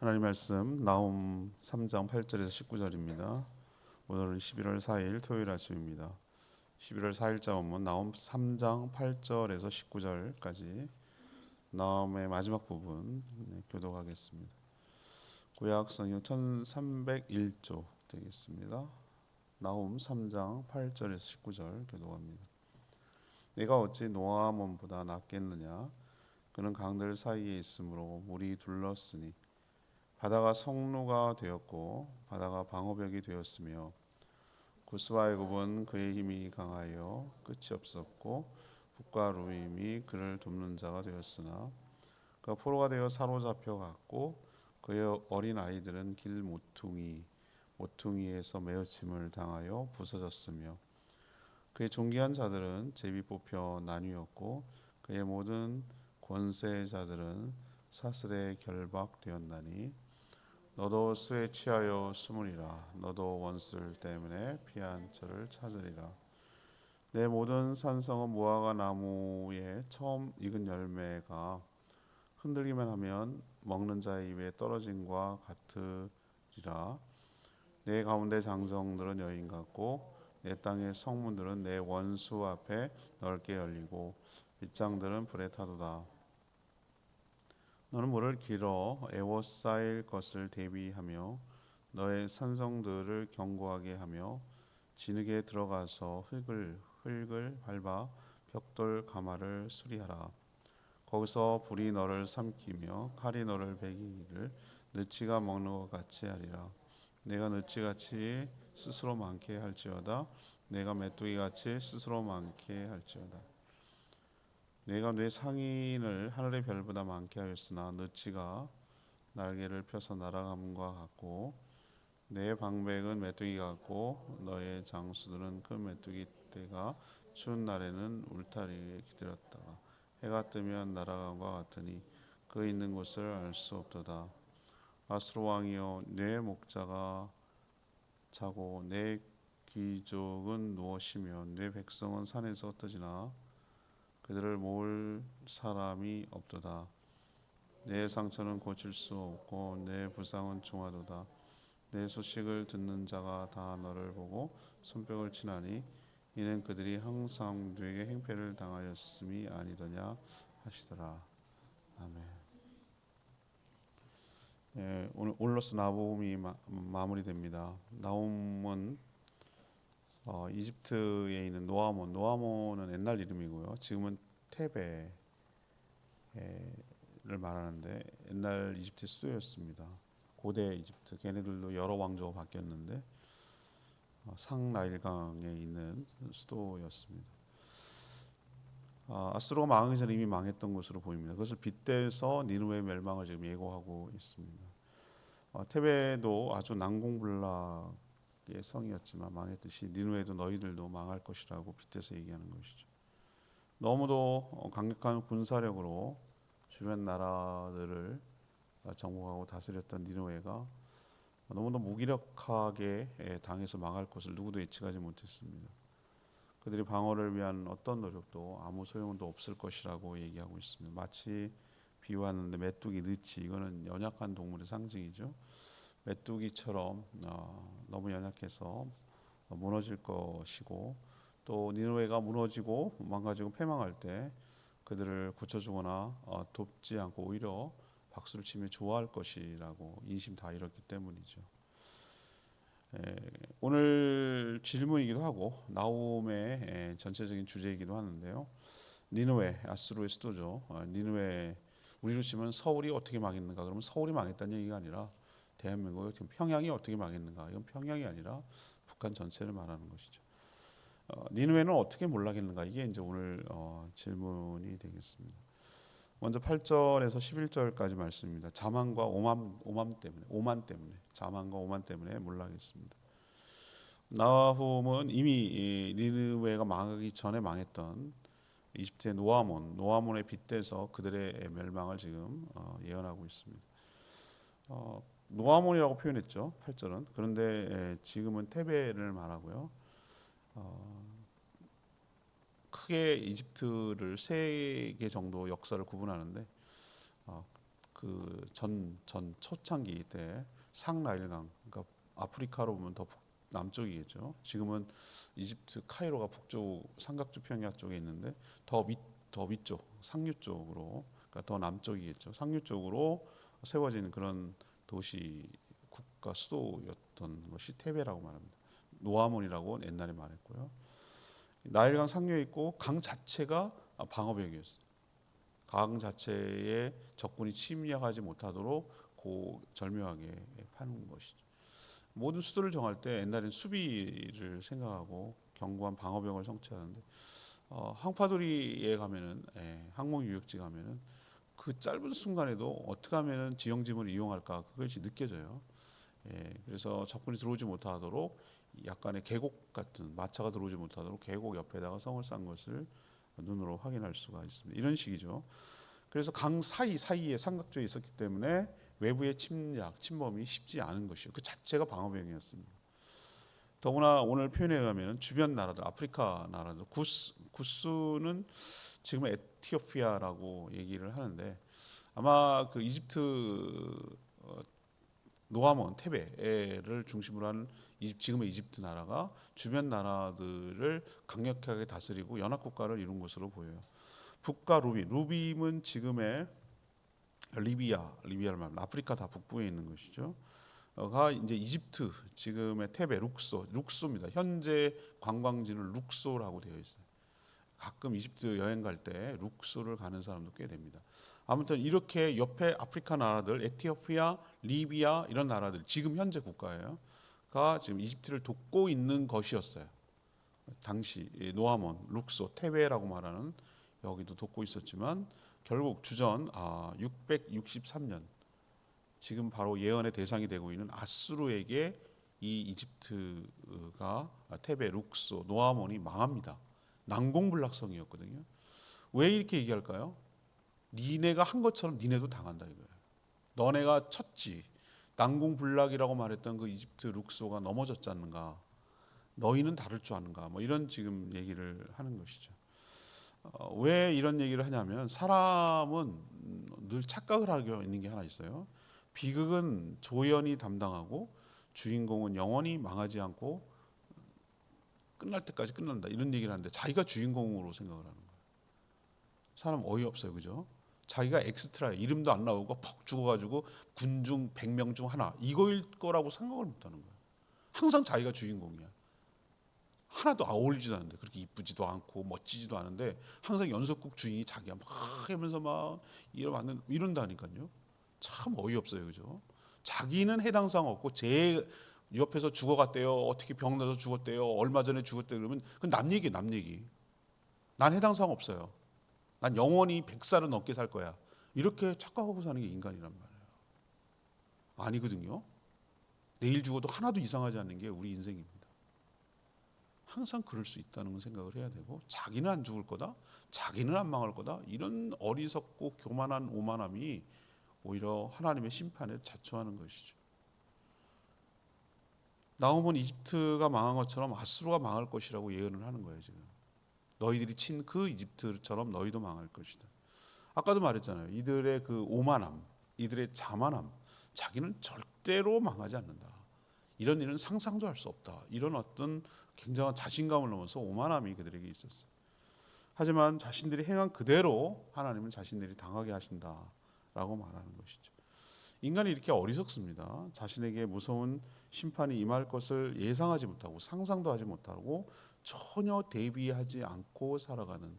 하나님 말씀 나홈 3장 8절에서 19절입니다. 오늘은 11월 4일 토요일 아침입니다. 11월 4일자 원문 나홈 3장 8절에서 19절까지 나홈의 마지막 부분 교독하겠습니다. 구약 성경 1301조 되겠습니다. 나홈 3장 8절에서 19절 교독합니다. 내가 어찌 노아몬보다 낫겠느냐? 그는 강들 사이에 있으므로 물이 둘렀으니 바다가 성루가 되었고 바다가 방어벽이 되었으며 구스와 애굽은 그의 힘이 강하여 끝이 없었고 북과 루임이 그를 돕는 자가 되었으나 그가 포로가 되어 사로잡혀 갔고 그의 어린 아이들은 길 모퉁이에서 메어침을 당하여 부서졌으며 그의 존귀한 자들은 제비 뽑혀 나뉘었고 그의 모든 권세자들은 사슬에 결박되었나니 너도 수에 취하여 숨으리라. 너도 원술 때문에 피한 저를 찾으리라. 내 모든 산성은 무화과 나무에 처음 익은 열매가 흔들기만 하면 먹는 자의 입에 떨어짐과 같으리라. 내 가운데 장정들은 여인 같고 내 땅의 성문들은 내 원수 앞에 넓게 열리고 빗장들은 불에 타도다. 너는 물을 길어 에워싸일 것을 대비하며 너의 산성들을 견고하게 하며 진흙에 들어가서 흙을 밟아 벽돌 가마를 수리하라. 거기서 불이 너를 삼키며 칼이 너를 베기기를 느치가 먹는 것 같이 하리라. 내가 느치같이 스스로 많게 할지어다. 내가 메뚜기같이 스스로 많게 할지어다. 내가 내 상인을 하늘의 별보다 많게 하였으나 느치가 날개를 펴서 날아감과 같고 내 방백은 메뚜기 같고 너의 장수들은 큰 메뚜기 떼가 추운 날에는 울타리에 기다렸다가 해가 뜨면 날아감과 같으니 그 있는 곳을 알 수 없도다. 아수르 왕이여 내 목자가 자고 내 귀족은 누워 쉬며 내 백성은 산에서 흩어지나 그들을 모을 사람이 없도다. 내 상처는 고칠 수 없고 내 부상은 중하도다. 내 소식을 듣는 자가 다 너를 보고 손뼉을 치나니 이는 그들이 항상 네게 행패를 당하였음이 아니더냐 하시더라. 아멘. 오늘 올로스 나홈이 마무리됩니다. 나홈은 이집트에 있는 노아몬은 옛날 이름이고요. 지금은 테베를 말하는데 옛날 이집트 수도였습니다. 고대 이집트 걔네들도 여러 왕조가 바뀌었는데 상나일강에 있는 수도였습니다. 아수르가 망하기 전에 이미 망했던 것으로 보입니다. 그것을 빗대서 니느웨의 멸망을 지금 예고하고 있습니다. 테베도 아주 난공불락의 성이었지만 망했듯이 니느웨도 너희들도 망할 것이라고 빗대서 얘기하는 것이죠. 너무도 강력한 군사력으로 주변 나라들을 정복하고 다스렸던 니느웨가 너무도 무기력하게 당해서 망할 것을 누구도 예측하지 못했습니다. 그들이 방어를 위한 어떤 노력도 아무 소용도 없을 것이라고 얘기하고 있습니다. 마치 비유하는데 메뚜기, 느치 이거는 연약한 동물의 상징이죠. 메뚜기처럼 너무 연약해서 무너질 것이고 또 니느웨가 무너지고 망가지고 패망할 때 그들을 고쳐주거나 돕지 않고 오히려 박수를 치며 좋아할 것이라고 인심 다 잃었기 때문이죠. 오늘 질문이기도 하고 나홈의 전체적인 주제이기도 하는데요. 니느웨, 아수르의 수도죠. 니느웨 우리로 치면 서울이 어떻게 망했는가? 그러면 서울이 망했다는 얘기가 아니라 대한민국의 지금 평양이 어떻게 망했는가? 이건 평양이 아니라 북한 전체를 말하는 것이죠. 니느웨는 어떻게 몰락했는가? 이게 이제 오늘 질문이 되겠습니다. 먼저 8절에서 11절까지 말씀입니다. 자만과 오만 때문에 자만과 오만 때문에 몰락했습니다. 나홈은 이미 니느웨가 망하기 전에 망했던 이집트의 노아몬에 빗대서 그들의 멸망을 지금 예언하고 있습니다. 노아몬이라고 표현했죠. 8절은. 그런데 지금은 테베를 말하고요. 크게 이집트를 세 개 정도 역사를 구분하는데 그 전 초창기 때 상나일강, 그러니까 아프리카로 보면 더 남쪽이겠죠. 지금은 이집트 카이로가 북쪽 삼각주 평야 쪽에 있는데 더 위쪽 상류 쪽으로, 그러니까 더 남쪽이겠죠. 상류 쪽으로 세워진 그런 도시 국가 수도였던 것이 테베라고 말합니다. 노아몬이라고 옛날에 말했고요. 나일강 상류에 있고 강 자체가 방어벽이었어요. 강 자체에 적군이 침략하지 못하도록 절묘하게 파는 것이죠. 모든 수도를 정할 때 옛날엔 수비를 생각하고 견고한 방어벽을 성취하는데 항파도리에 가면은 항목유역지 가면은 그 짧은 순간에도 어떻게 하면은 지형지물을 이용할까 그것이 느껴져요. 그래서 적군이 들어오지 못하도록 약간의 계곡 같은, 마차가 들어오지 못하도록 계곡 옆에다가 성을 쌓은 것을 눈으로 확인할 수가 있습니다. 이런 식이죠. 그래서 강 사이에 삼각조에 있었기 때문에 외부의 침범이 쉽지 않은 것이요. 그 자체가 방어벽이었습니다. 더구나 오늘 표현에 의하면 주변 나라들, 아프리카 나라들, 구스는 지금 에티오피아라고 얘기를 하는데, 아마 그 이집트 노아몬, 테베를 중심으로 하는 지금의 이집트 나라가 주변 나라들을 강력하게 다스리고 연합국가를 이룬 것으로 보여요. 북과 루빔은 지금의 리비아를 말합니다. 아프리카 다 북부에 있는 것이죠. 가 이제 이집트 지금의 테베 룩소입니다. 현재 관광지는 룩소라고 되어 있어요. 가끔 이집트 여행 갈 때 룩소를 가는 사람도 꽤 됩니다. 아무튼 이렇게 옆에 아프리카 나라들, 에티오피아, 리비아 이런 나라들 지금 현재 국가예요.가 지금 이집트를 돕고 있는 것이었어요. 당시 노아몬, 룩소, 테베라고 말하는 여기도 돕고 있었지만 결국 주전 663년 지금 바로 예언의 대상이 되고 있는 아수르에게 이 이집트가 테베, 룩소, 노아몬이 망합니다. 난공불락성이었거든요. 왜 이렇게 얘기할까요? 니네가 한 것처럼 니네도 당한다 이거예요. 너네가 쳤지. 난공불락이라고 말했던 그 이집트 룩소가 넘어졌지 않는가. 너희는 다를 줄 아는가. 뭐 이런 지금 얘기를 하는 것이죠. 왜 이런 얘기를 하냐면 사람은 늘 착각을 하고 있는 게 하나 있어요. 비극은 조연이 담당하고 주인공은 영원히 망하지 않고 끝날 때까지 끝난다 이런 얘기를 하는데 자기가 주인공으로 생각을 하는 거예요. 사람 어이없어요, 그죠? 자기가 엑스트라 이름도 안 나오고 퍽 죽어가지고 군중 100명 중 하나 이거일 거라고 생각을 못하는 거예요. 항상 자기가 주인공이야. 하나도 어울리지도 않는데 그렇게 이쁘지도 않고 멋지지도 않은데 항상 연속극 주인이 자기야 막 하면서 막 이런다니까요. 참 어이없어요, 그죠? 자기는 해당 사항 없고 제 옆에서 죽어갔대요. 어떻게 병나서 죽었대요. 얼마 전에 죽었대 그러면 그건 남 얘기. 난 해당 사항 없어요. 난 영원히 100살은 넘게 살 거야. 이렇게 착각하고 사는 게 인간이란 말이에요. 아니거든요. 내일 죽어도 하나도 이상하지 않는 게 우리 인생입니다. 항상 그럴 수 있다는 생각을 해야 되고 자기는 안 죽을 거다. 자기는 안 망할 거다. 이런 어리석고 교만한 오만함이 오히려 하나님의 심판에 자초하는 것이죠. 나오면 이집트가 망한 것처럼 아수르가 망할 것이라고 예언을 하는 거예요. 지금 너희들이 친 그 이집트처럼 너희도 망할 것이다. 아까도 말했잖아요. 이들의 그 오만함, 이들의 자만함, 자기는 절대로 망하지 않는다. 이런 일은 상상도 할 수 없다. 이런 어떤 굉장한 자신감을 넘어서 오만함이 그들에게 있었어요. 하지만 자신들이 행한 그대로 하나님은 자신들이 당하게 하신다라고 말하는 것이죠. 인간이 이렇게 어리석습니다. 자신에게 무서운 심판이 임할 것을 예상하지 못하고 상상도 하지 못하고 전혀 대비하지 않고 살아가는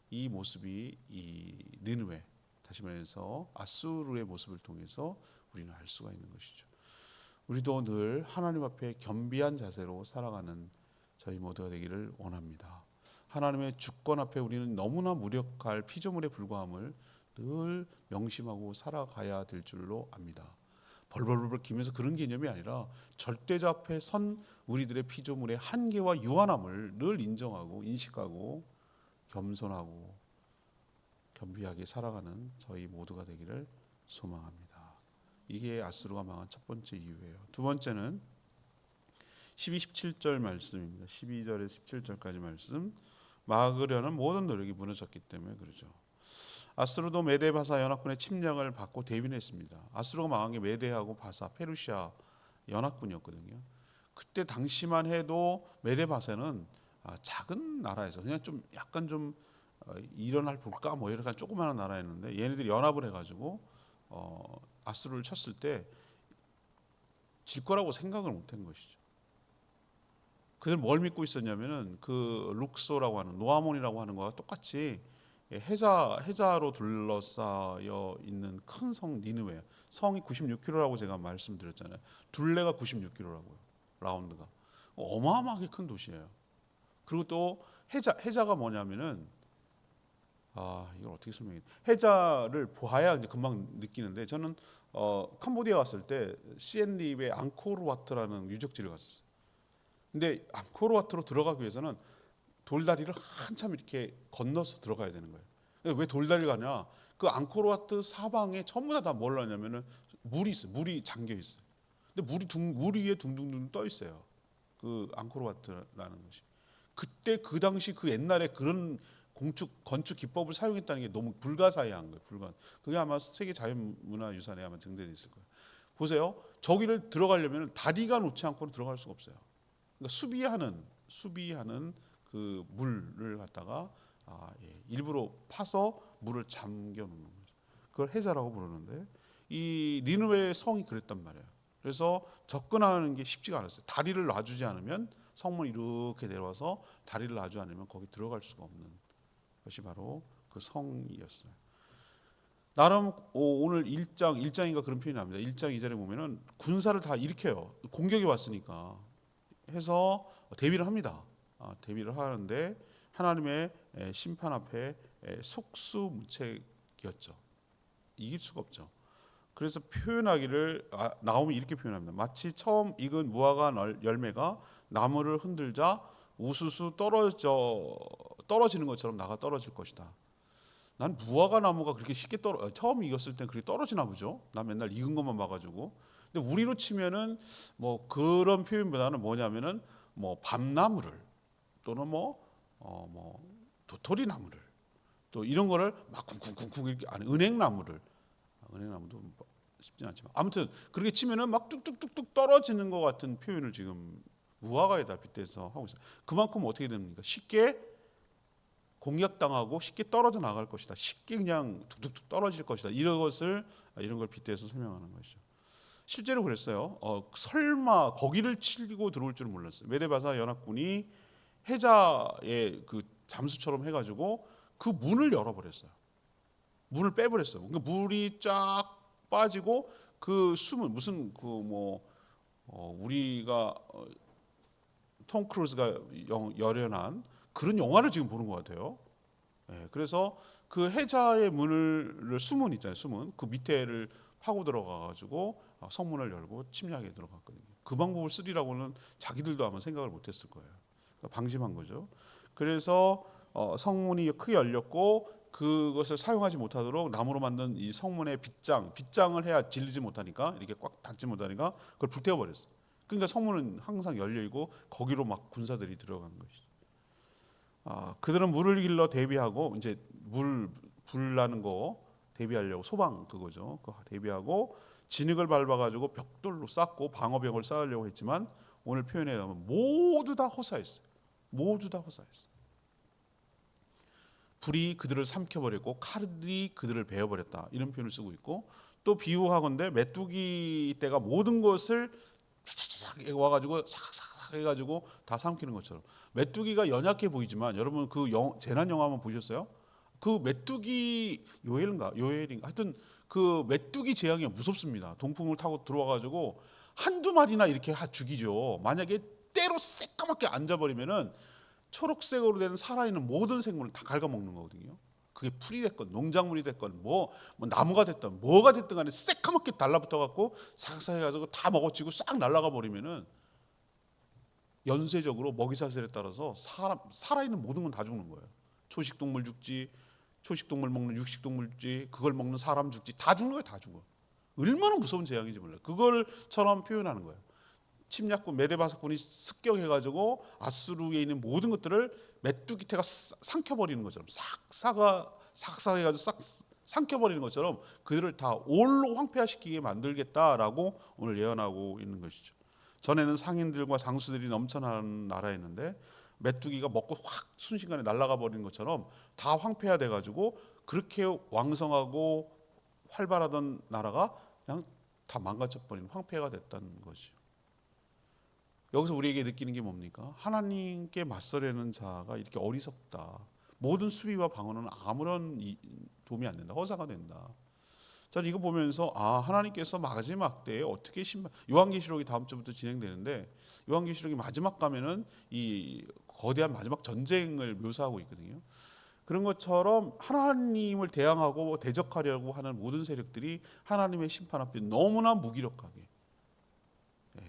이 모습이 이 느느웨, 다시 말해서 아수르의 모습을 통해서 우리는 알 수가 있는 것이죠. 우리도 늘 하나님 앞에 겸비한 자세로 살아가는 저희 모두가 되기를 원합니다. 하나님의 주권 앞에 우리는 너무나 무력할 피조물에 불과함을 늘 명심하고 살아가야 될 줄로 압니다. 벌벌벌 기면서 그런 개념이 아니라 절대자 앞에 선 우리들의 피조물의 한계와 유한함을 늘 인정하고 인식하고 겸손하고 겸비하게 살아가는 저희 모두가 되기를 소망합니다. 이게 아수르가 망한 첫 번째 이유예요. 두 번째는 12, 17절 말씀입니다. 12절에서 17절까지 말씀. 막으려는 모든 노력이 무너졌기 때문에 그러죠. 아수르도 메데 바사 연합군의 침략을 받고 대비했습니다. 아수르가 망한 게 메데하고 바사, 페르시아 연합군이었거든요. 그때 당시만 해도 메데 바사는 작은 나라에서 그냥 좀 약간 좀 일어날 볼까 뭐 이렇게 조그마한 나라였는데 얘네들이 연합을 해가지고 아수르를 쳤을 때 질 거라고 생각을 못한 것이죠. 그들 뭘 믿고 있었냐면은 그 룩소라고 하는 노아몬이라고 하는 거와 똑같이 해자로 둘러싸여 있는 큰 성 니느웨, 성이 96km라고 제가 말씀드렸잖아요. 둘레가 96km라고요. 라운드가 어마어마하게 큰 도시예요. 그리고 또 해자가 뭐냐면은 이걸 어떻게 설명해? 해자를 보아야 이제 금방 느끼는데 저는 캄보디아 갔을 때 시엠립의 앙코르와트라는 유적지를 갔었어요. 근데 앙코르와트로 들어가기 위해서는 돌다리를 한참 이렇게 건너서 들어가야 되는 거예요. 왜 돌다리를 가냐? 그 앙코르와트 사방에 전부 다 뭘 하냐면은 물이 있어요. 물이 잠겨 있어요. 근데 물 위에 둥둥둥 떠 있어요. 그 앙코르와트라는 것이. 그때 그 당시 그 옛날에 그런 건축 기법을 사용했다는 게 너무 불가사의한 거예요. 그게 아마 세계 자연문화유산에 아마 등재돼 있을 거예요. 보세요. 저기를 들어가려면 다리가 놓지 않고는 들어갈 수가 없어요. 그러니까 수비하는 그 물을 갖다가 일부러 파서 물을 잠겨 놓는 거죠. 그걸 해자라고 부르는데 이 니느웨의 성이 그랬단 말이에요. 그래서 접근하는 게 쉽지가 않았어요. 다리를 놔주지 않으면 성문이 이렇게 내려와서 다리를 놔주지 않으면 거기 들어갈 수가 없는 것이 바로 그 성이었어요. 나름 오늘 1장인가 그런 표현이 납니다. 1장 2절에 보면은 군사를 다 일으켜요. 공격이 왔으니까 해서 대비를 합니다. 대비를 하는데 하나님의 심판 앞에 속수무책이었죠. 이길 수가 없죠. 그래서 표현하기를 나홈이 이렇게 표현합니다. 마치 처음 익은 무화과 열매가 나무를 흔들자 우수수 떨어지는 것처럼 나가 떨어질 것이다. 난 무화과 나무가 그렇게 쉽게 처음 익었을 땐 그렇게 떨어지나 보죠. 난 맨날 익은 것만 봐가지고. 근데 우리로 치면은 뭐 그런 표현보다는 뭐냐면은 뭐 밤나무를 또는 뭐 도토리 나무를 또 이런 거를 막 쿵쿵쿵쿵 이렇게 은행나무도 쉽지 않지만 아무튼 그렇게 치면은 막 뚝뚝뚝뚝 떨어지는 것 같은 표현을 지금 무화과에다 빗대서 하고 있어요. 그만큼 어떻게 됩니까? 쉽게 공략당하고 쉽게 떨어져 나갈 것이다. 쉽게 그냥 툭툭툭 떨어질 것이다. 이런 걸 빗대서 설명하는 것이죠. 실제로 그랬어요. 설마 거기를 치고 들어올 줄은 몰랐어요. 메데바사 연합군이 해자의 그 잠수처럼 해가지고 그 문을 열어버렸어요. 문을 빼버렸어요. 그러니까 물이 쫙 빠지고 그 숨은 무슨 우리가 톰 크루즈가 열연한 그런 영화를 지금 보는 것 같아요. 그래서 그 해자의 수문 있잖아요. 수문 그 밑에를 파고 들어가가지고 성문을 열고 침략에 들어갔거든요. 그 방법을 쓰리라고는 자기들도 아마 생각을 못했을 거예요. 그러니까 방심한 거죠. 그래서 성문이 크게 열렸고 그것을 사용하지 못하도록 나무로 만든 이 성문의 빗장을 해야 질리지 못하니까 이렇게 꽉 닫지 못하니까 그걸 불태워 버렸어요. 그러니까 성문은 항상 열려 있고 거기로 막 군사들이 들어간 것이죠. 그들은 물을 길러 대비하고 이제 불 나는 거 대비하려고 소방 그거죠. 그거 대비하고 진흙을 밟아가지고 벽돌로 쌓고 방어벽을 쌓으려고 했지만 오늘 표현에 의하면 모두 다 호사했어요. 모두 다 호사했어요. 불이 그들을 삼켜버렸고 칼이 그들을 베어버렸다. 이런 표현을 쓰고 있고 또 비유하건대 메뚜기 떼가 모든 것을 차차차차 와가지고 삭삭삭 해가지고 다 삼키는 것처럼 메뚜기가 연약해 보이지만 여러분 그 재난 영화 한번 보셨어요? 그 메뚜기 요엘인가 하여튼 그 메뚜기 재앙이 무섭습니다. 동풍을 타고 들어와가지고 한두 마리나 이렇게 죽이죠. 만약에 때로 새까맣게 앉아버리면은 초록색으로 되는 살아있는 모든 생물을 다 갉아먹는 거거든요. 그게 풀이 됐건 농작물이 됐건 뭐 나무가 됐든 뭐가 됐든 간에 새까맣게 달라붙어 갖고 싹싹 해가지고 다 먹어치고 싹 날아가 버리면은 연쇄적으로 먹이사슬에 따라서 살아있는 모든 건 다 죽는 거예요. 초식동물 죽지, 초식동물 먹는 육식동물 죽지, 그걸 먹는 사람 죽지, 다 죽는 거예요. 다 죽어. 얼마나 무서운 재앙인지 몰라요. 그걸처럼 표현하는 거예요. 침략군 메데바사군이 습격해가지고 아수르에 있는 모든 것들을 메뚜기떼가 삼켜버리는 것처럼 싹싹해가지고 싹 삼켜버리는 것처럼 그들을 다 올로 황폐화시키게 만들겠다라고 오늘 예언하고 있는 것이죠. 전에는 상인들과 장수들이 넘쳐나는 나라였는데 메뚜기가 먹고 확 순식간에 날아가 버리는 것처럼 다 황폐화돼 가지고 그렇게 왕성하고 활발하던 나라가 그냥 다 망가져 버린 황폐가 됐다는 거죠. 여기서 우리에게 느끼는 게 뭡니까? 하나님께 맞서려는 자가 이렇게 어리석다. 모든 수비와 방어는 아무런 도움이 안 된다. 허사가 된다. 저는 이거 보면서 하나님께서 마지막 때에 어떻게 요한계시록이 다음 주부터 진행되는데 요한계시록이 마지막 가면은 이 거대한 마지막 전쟁을 묘사하고 있거든요. 그런 것처럼 하나님을 대항하고 대적하려고 하는 모든 세력들이 하나님의 심판 앞에 너무나 무기력하게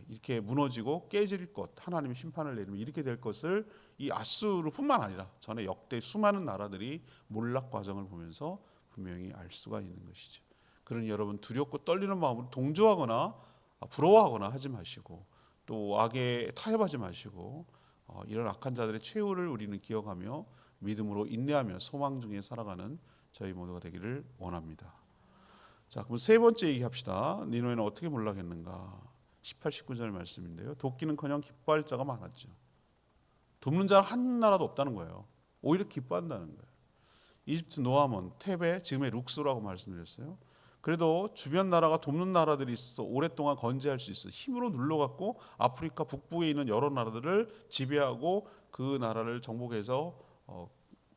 이렇게 무너지고 깨질 것, 하나님의 심판을 내리면 이렇게 될 것을 이 아수르뿐만 아니라 전에 역대 수많은 나라들이 몰락 과정을 보면서 분명히 알 수가 있는 것이죠. 그러니 여러분 두렵고 떨리는 마음으로 동조하거나 부러워하거나 하지 마시고 또 악에 타협하지 마시고 이런 악한 자들의 최후를 우리는 기억하며 믿음으로 인내하며 소망 중에 살아가는 저희 모두가 되기를 원합니다. 자, 그럼 세 번째 얘기합시다. 니느웨는 어떻게 몰락했는가? 18, 19절 말씀인데요. 돕기는커녕 기뻐할 자가 많았죠. 돕는 자는 한 나라도 없다는 거예요. 오히려 기뻐한다는 거예요. 이집트 노아몬, 테베, 지금의 룩소라고 말씀드렸어요. 그래도 주변 나라가 돕는 나라들이 있어서 오랫동안 건재할 수 있어. 힘으로 눌러갖고 아프리카 북부에 있는 여러 나라들을 지배하고 그 나라를 정복해서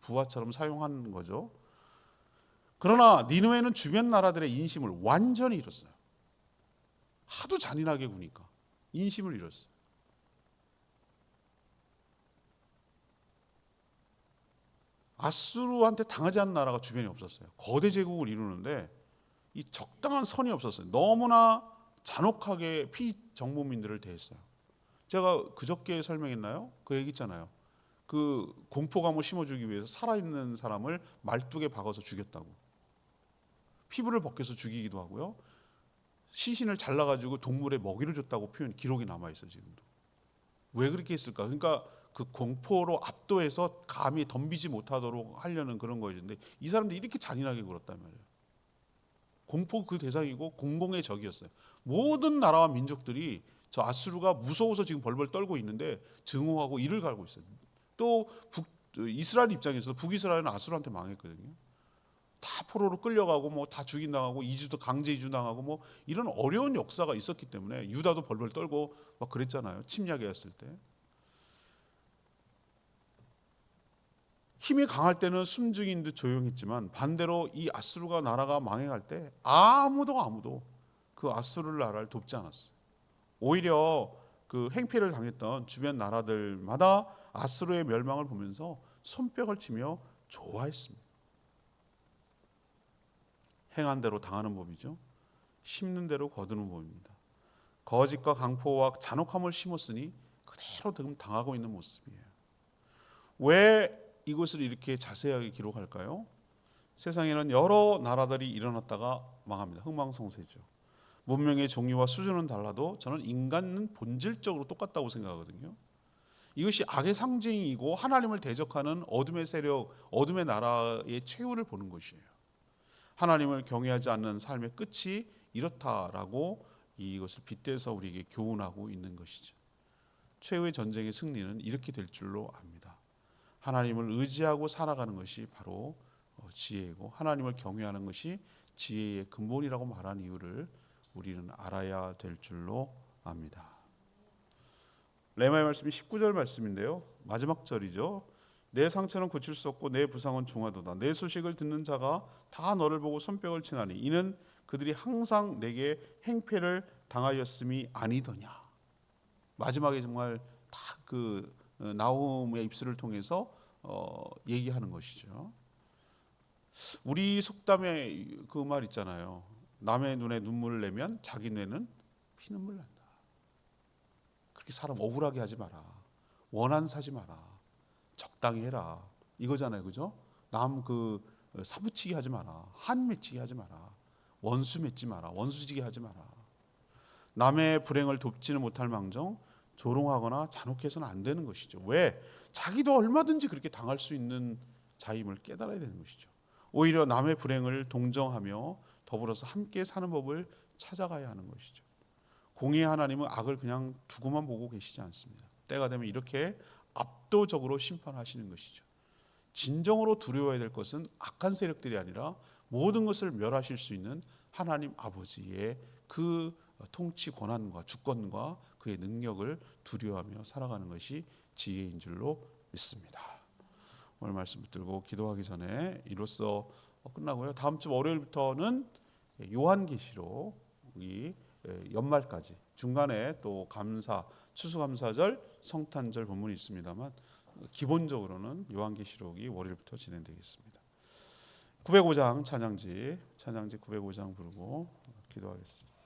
부하처럼 사용한 거죠. 그러나 니느웨는 주변 나라들의 인심을 완전히 잃었어요. 하도 잔인하게 구니까 인심을 잃었어요. 아수르한테 당하지 않는 나라가 주변에 없었어요. 거대 제국을 이루는데 이 적당한 선이 없었어요. 너무나 잔혹하게 피정복민들을 대했어요. 제가 그저께 설명했나요? 그 얘기 있잖아요. 그 공포감을 심어주기 위해서 살아있는 사람을 말뚝에 박아서 죽였다고. 피부를 벗겨서 죽이기도 하고요. 시신을 잘라가지고 동물의 먹이를 줬다고 표현 기록이 남아있어요. 지금도. 왜 그렇게 했을까? 그러니까 그 공포로 압도해서 감히 덤비지 못하도록 하려는 그런 거였는데 이 사람들이 이렇게 잔인하게 굴었단 말이에요. 공포 그 대상이고 공공의 적이었어요. 모든 나라와 민족들이 저 아수르가 무서워서 지금 벌벌 떨고 있는데 증오하고 이를 갈고 있어요. 또 이스라엘 입장에서 북이스라엘은 아수르한테 망했거든요. 다 포로로 끌려가고 뭐 다 죽인당하고 이주도 강제 이주당하고 뭐 이런 어려운 역사가 있었기 때문에 유다도 벌벌 떨고 막 그랬잖아요. 침략이었을 때. 힘이 강할 때는 숨죽인 듯 조용했지만 반대로 이 아수르가 나라가 망해갈 때 아무도 그 아수르 나라를 돕지 않았어요. 오히려 그 행패를 당했던 주변 나라들마다 아수르의 멸망을 보면서 손뼉을 치며 좋아했습니다. 행한 대로 당하는 법이죠. 심는 대로 거두는 법입니다. 거짓과 강포와 잔혹함을 심었으니 그대로 당하고 있는 모습이에요. 왜 이것을 이렇게 자세하게 기록할까요? 세상에는 여러 나라들이 일어났다가 망합니다. 흥망성쇠죠. 문명의 종류와 수준은 달라도 저는 인간은 본질적으로 똑같다고 생각하거든요. 이것이 악의 상징이고 하나님을 대적하는 어둠의 세력, 어둠의 나라의 최후를 보는 것이에요. 하나님을 경외하지 않는 삶의 끝이 이렇다라고 이것을 빗대서 우리에게 교훈하고 있는 것이죠. 최후의 전쟁의 승리는 이렇게 될 줄로 압니다. 하나님을 의지하고 살아가는 것이 바로 지혜이고 하나님을 경외하는 것이 지혜의 근본이라고 말한 이유를 우리는 알아야 될 줄로 압니다. 레마의 말씀이 19절 말씀인데요. 마지막 절이죠. 내 상처는 고칠 수 없고 내 부상은 중하도다. 내 소식을 듣는 자가 다 너를 보고 손뼉을 치나니 이는 그들이 항상 내게 행패를 당하였음이 아니더냐. 마지막에 정말 다 그 나홈의 입술을 통해서 얘기하는 것이죠. 우리 속담에 그 말 있잖아요. 남의 눈에 눈물을 내면 자기 뇌는 피눈물 난다. 그렇게 사람 억울하게 하지 마라. 원한 사지 마라. 적당히 해라. 이거잖아요. 그죠? 남 그 사부치기 하지 마라. 한 맺히기 하지 마라. 원수 맺지 마라. 원수지기 하지 마라. 남의 불행을 돕지는 못할 망정 조롱하거나 잔혹해서는 안 되는 것이죠. 왜? 자기도 얼마든지 그렇게 당할 수 있는 자임을 깨달아야 되는 것이죠. 오히려 남의 불행을 동정하며 더불어서 함께 사는 법을 찾아가야 하는 것이죠. 공의의 하나님은 악을 그냥 두고만 보고 계시지 않습니다. 때가 되면 이렇게 압도적으로 심판하시는 것이죠. 진정으로 두려워해야 될 것은 악한 세력들이 아니라 모든 것을 멸하실 수 있는 하나님 아버지의 그 통치 권한과 주권과 그의 능력을 두려워하며 살아가는 것이 지혜인 줄로 믿습니다. 오늘 말씀 붙들고 기도하기 전에 이로써 끝나고요. 다음 주 월요일부터는 요한계시록이 연말까지 중간에 또 감사, 추수감사절, 성탄절 본문이 있습니다만 기본적으로는 요한계시록이 월요일부터 진행되겠습니다. 905장 찬양지 905장 부르고 기도하겠습니다.